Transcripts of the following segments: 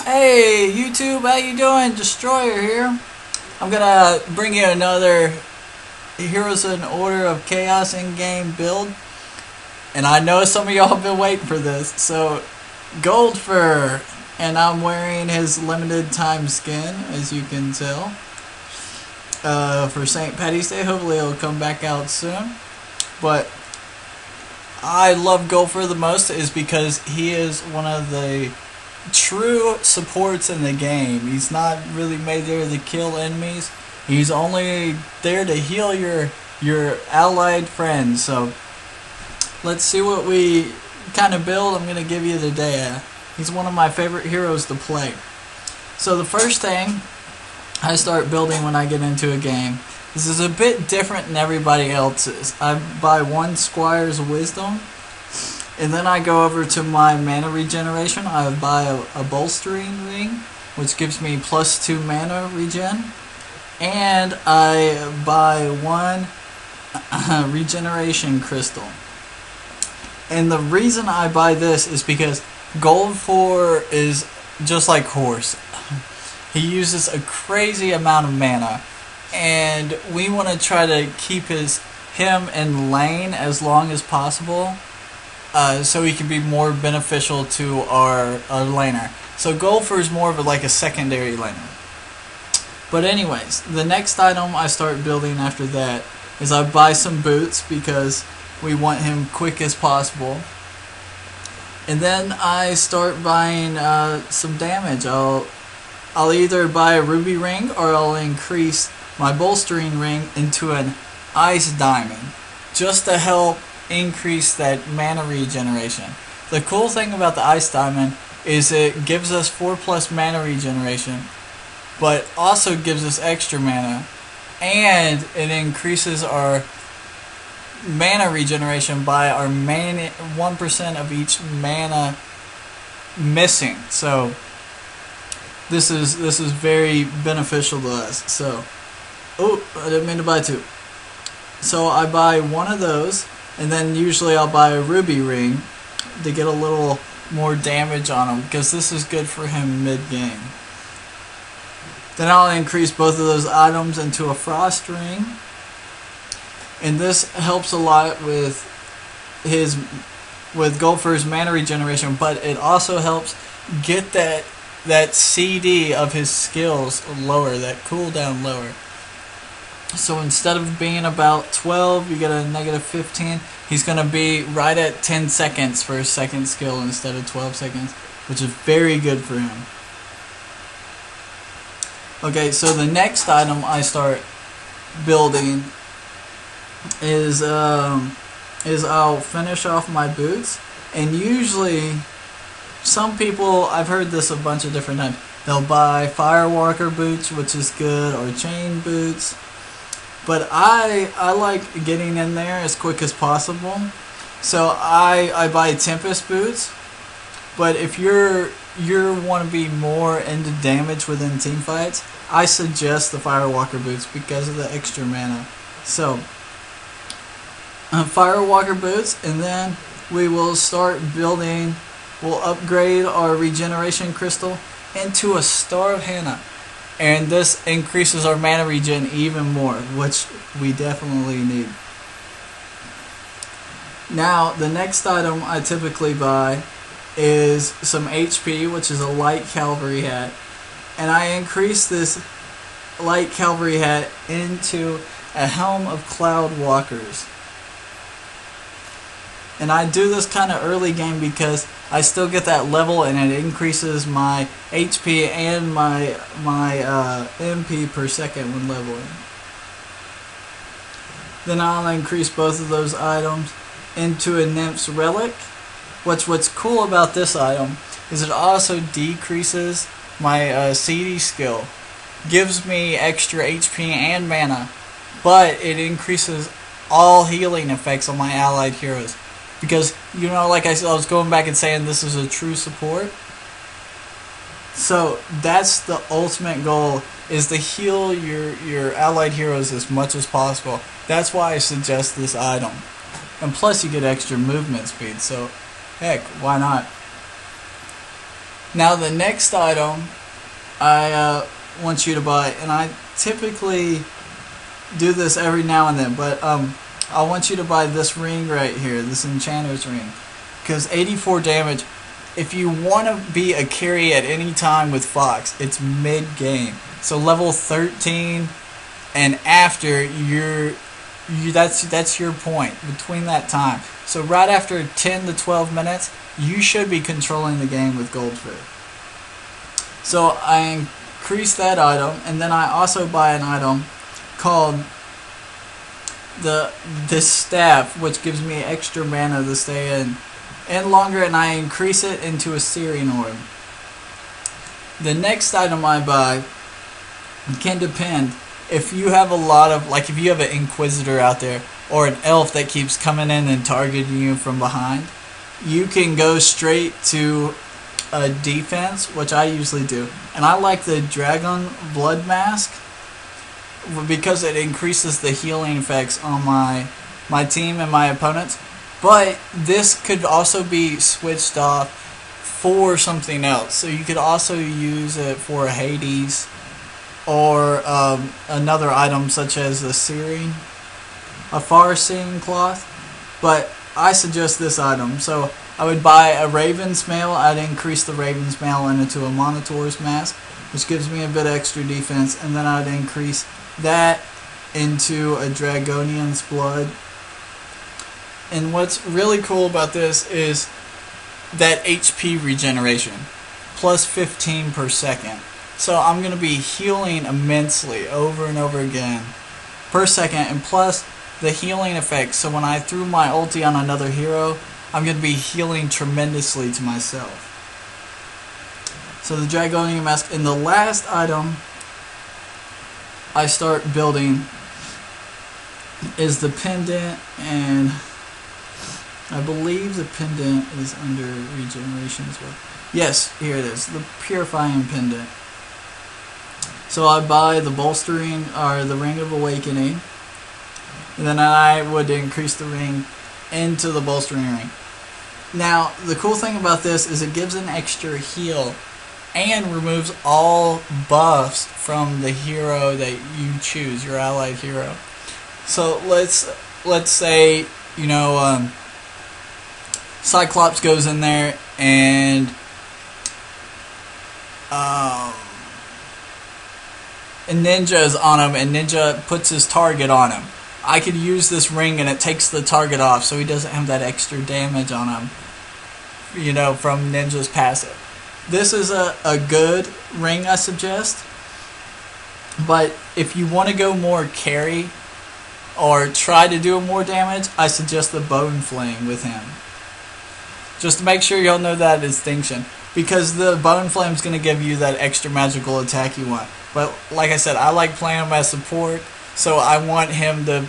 Hey YouTube, how you doing? Destroyer here. I'm gonna bring you another Heroes in Order of Chaos in-game build, and I know some of y'all have been waiting for this. So, Goldfur, and I'm wearing his limited time skin, as you can tell, for St. Patty's Day. Hopefully it'll come back out soon. But I love Goldfur the most is because he is one of the true supports in the game. He's not really made there to kill enemies. He's only there to heal your allied friends. So let's see what we kind of build. I'm gonna give you today. He's one of my favorite heroes to play. So the first thing I start building when I get into a game, this is a bit different than everybody else's. I buy one Squire's Wisdom, and then I go over to my mana regeneration. I buy a bolstering ring, which gives me +2 mana regen. And I buy one regeneration crystal. And the reason I buy this is because Goldfur is just like Horse. He uses a crazy amount of mana, and we want to try to keep him in lane as long as possible. So he can be more beneficial to our laner. So Goldfur is more of like a secondary laner. But anyways, the next item I start building after that is I buy some boots because we want him quick as possible. And then I start buying some damage. I'll either buy a ruby ring or I'll increase my bolstering ring into an ice diamond just to help increase that mana regeneration. The cool thing about the ice diamond is it gives us 4+ mana regeneration, but also gives us extra mana, and it increases our mana regeneration by our 1% of each mana missing. So this is very beneficial to us. So I didn't mean to buy two. So I buy one of those, and then usually I'll buy a ruby ring to get a little more damage on him, because this is good for him mid-game. Then I'll increase both of those items into a frost ring, and this helps a lot with Goldfur's mana regeneration, but it also helps get that CD of his skills lower, that cooldown lower. So instead of being about 12, you get a -15. He's going to be right at 10 seconds for his second skill instead of 12 seconds, which is very good for him. Okay, so the next item I start building is I'll finish off my boots. And usually, some people, I've heard this a bunch of different times, they'll buy Firewalker boots, which is good, or chain boots. But I like getting in there as quick as possible. So I buy Tempest boots. But if you want to be more into damage within team fights, I suggest the Firewalker boots because of the extra mana. So Firewalker boots, and then we will start building. We'll upgrade our regeneration crystal into a Star of Hannah. And this increases our mana regen even more, which we definitely need. Now, the next item I typically buy is some HP, which is a light cavalry hat. And I increase this light cavalry hat into a helm of cloud walkers. And I do this kind of early game because I still get that level, and it increases my HP and my MP per second when leveling. Then I'll increase both of those items into a Nymph's Relic. What's cool about this item is it also decreases my CD skill. Gives me extra HP and mana, but it increases all healing effects on my allied heroes. Because, you know, like I said, I was going back and saying this is a true support. So that's the ultimate goal, is to heal your allied heroes as much as possible. That's why I suggest this item. And plus you get extra movement speed, so heck, why not? Now the next item I want you to buy, and I typically do this every now and then, but I want you to buy this ring right here, this Enchanter's ring, because 84 damage. If you want to be a carry at any time with Fox, it's mid-game. So level 13 and after, that's your point between that time. So right after 10 to 12 minutes, you should be controlling the game with Goldfur. So I increase that item, and then I also buy an item called this staff, which gives me extra mana to stay in longer, and I increase it into a Syrian orb. The next item I buy can depend. If you have a lot of, like if you have an Inquisitor out there, or an elf that keeps coming in and targeting you from behind, you can go straight to a defense, which I usually do. And I like the Dragon Blood Mask, because it increases the healing effects on my team and my opponents. But this could also be switched off for something else. So you could also use it for Hades, or another item such as a far-seeing cloth. But I suggest this item. So I would buy a Raven's Mail. I'd increase the Raven's Mail into a Minotaur's Mask, which gives me a bit extra defense, and then I'd increase that into a Dragonian's Blood. And what's really cool about this is that HP regeneration, plus 15 per second. So I'm going to be healing immensely over and over again per second, and plus the healing effect. So when I threw my ulti on another hero, I'm going to be healing tremendously to myself. So the Dragonian Mask. And the last item I start building is the pendant, and I believe the pendant is under regeneration as well. Yes, here it is, the Purifying Pendant. So I buy the bolstering, or the Ring of Awakening, and then I would increase the ring into the bolstering ring. Now, the cool thing about this is it gives an extra heal and removes all buffs from the hero that you choose, your allied hero. So let's say, you know, Cyclops goes in there and Ninja is on him, and Ninja puts his target on him. I could use this ring and it takes the target off, so he doesn't have that extra damage on him, you know, from Ninja's passive. This is a good ring, I suggest. But if you want to go more carry, or try to do more damage, I suggest the Bone Flame with him. Just to make sure y'all know that distinction, because the Bone Flame is going to give you that extra magical attack you want. But like I said, I like playing him as support, so I want him to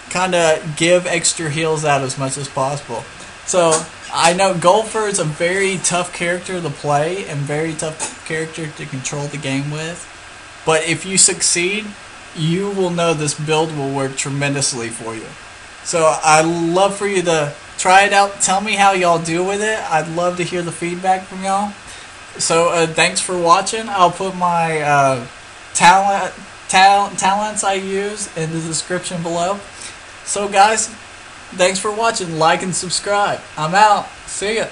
kind of give extra heals out as much as possible. So I know Goldfur is a very tough character to play and very tough character to control the game with. But if you succeed, you will know this build will work tremendously for you. So I'd love for you to try it out. Tell me how y'all do with it. I'd love to hear the feedback from y'all. So thanks for watching. I'll put my talents I use in the description below. So guys, thanks for watching. Like and subscribe. I'm out. See ya.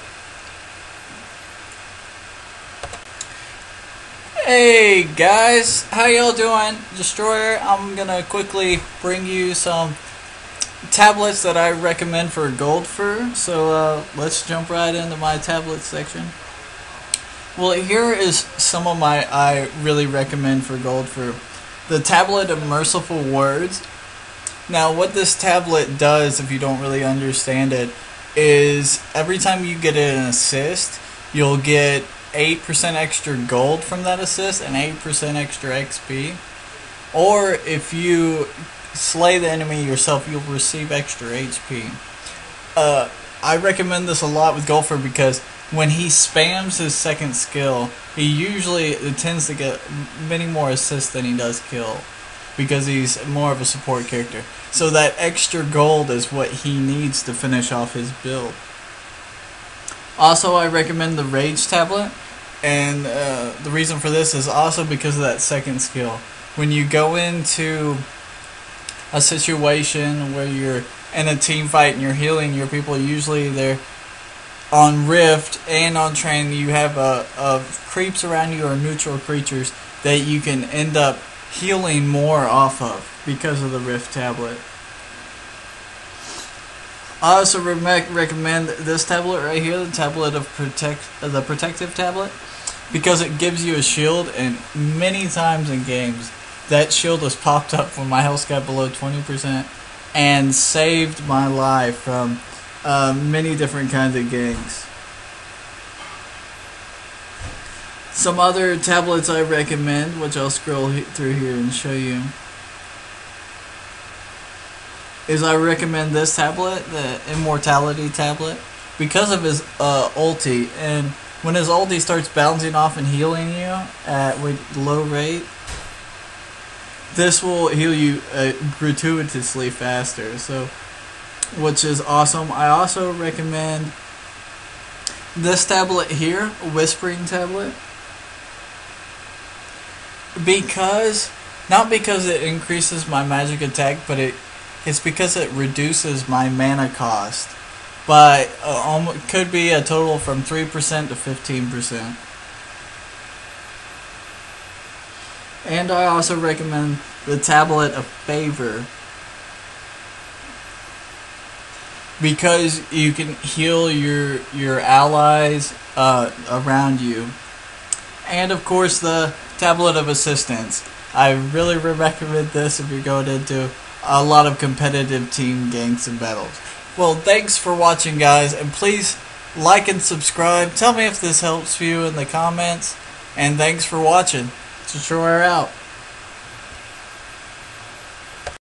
Hey guys, how y'all doing? Destroyer, I'm gonna quickly bring you some tablets that I recommend for Goldfur. So let's jump right into my tablet section. Well, here is some of my I really recommend for Goldfur. The tablet of Merciful Words. Now what this tablet does, if you don't really understand it, is every time you get an assist, you'll get 8% extra gold from that assist and 8% extra XP. Or if you slay the enemy yourself, you'll receive extra HP. I recommend this a lot with Goldfur because when he spams his second skill, he usually tends to get many more assists than he does kill, because he's more of a support character. So that extra gold is what he needs to finish off his build. Also, I recommend the Rage tablet. And the reason for this is also because of that second skill. When you go into a situation where you're in a team fight and you're healing your people, usually they're on Rift and on Train. You have creeps around you or neutral creatures that you can end up healing more off of because of the Rift tablet. I also recommend this tablet right here, the tablet of the protective tablet, because it gives you a shield, and many times in games that shield was popped up when my health got below 20% and saved my life from many different kinds of gangs. Some other tablets I recommend, which I'll scroll through here and show you, is I recommend this tablet, the Immortality tablet, because of his ulti. And when his ulti starts bouncing off and healing you at low rate, this will heal you gratuitously faster, so which is awesome. I also recommend this tablet here, Whispering tablet, not because it increases my magic attack, but it's because it reduces my mana cost by could be a total from 3% to 15%. And I also recommend the Tablet of Favor, because you can heal your allies around you. And of course the Tablet of Assistance. I really recommend this if you're going into a lot of competitive team ganks and battles. Well, thanks for watching, guys, and please like and subscribe. Tell me if this helps you in the comments, and thanks for watching. Destroyer out.